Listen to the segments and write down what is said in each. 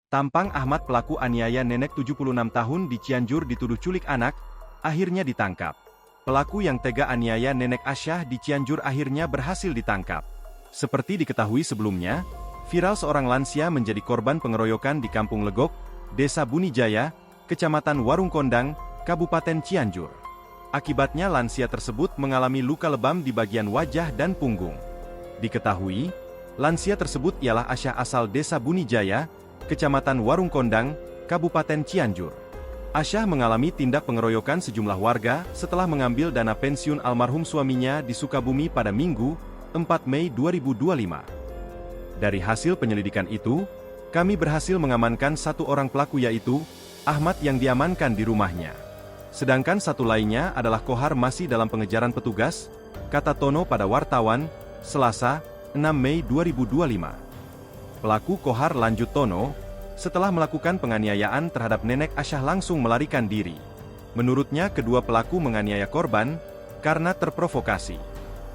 Tampang Ahmad pelaku aniaya nenek 76 tahun di Cianjur dituduh culik anak, akhirnya ditangkap. Pelaku yang tega aniaya nenek Asyah di Cianjur akhirnya berhasil ditangkap. Seperti diketahui sebelumnya, viral seorang lansia menjadi korban pengeroyokan di Kampung Legok, Desa Bunijaya, Kecamatan Warung Kondang, Kabupaten Cianjur. Akibatnya lansia tersebut mengalami luka lebam di bagian wajah dan punggung. Diketahui, lansia tersebut ialah Asyah asal Desa Bunijaya, Kecamatan Warung Kondang, Kabupaten Cianjur. Asyah mengalami tindak pengeroyokan sejumlah warga setelah mengambil dana pensiun almarhum suaminya di Sukabumi pada Minggu, 4 Mei 2025. Dari hasil penyelidikan itu, kami berhasil mengamankan satu orang pelaku yaitu Ahmad yang diamankan di rumahnya. Sedangkan satu lainnya adalah Kohar masih dalam pengejaran petugas, kata Tono pada wartawan, Selasa, 6 Mei 2025. Pelaku Kohar, lanjut Tono, setelah melakukan penganiayaan terhadap nenek Asyah langsung melarikan diri. Menurutnya kedua pelaku menganiaya korban karena terprovokasi.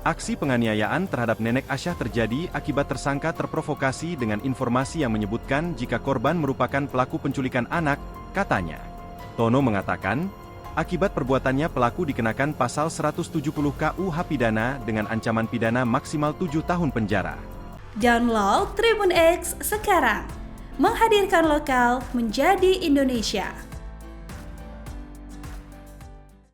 Aksi penganiayaan terhadap nenek Asyah terjadi akibat tersangka terprovokasi dengan informasi yang menyebutkan jika korban merupakan pelaku penculikan anak, katanya. Tono mengatakan, akibat perbuatannya pelaku dikenakan pasal 170 KUH pidana dengan ancaman pidana maksimal 7 tahun penjara. Download Tribun X sekarang, menghadirkan lokal menjadi Indonesia.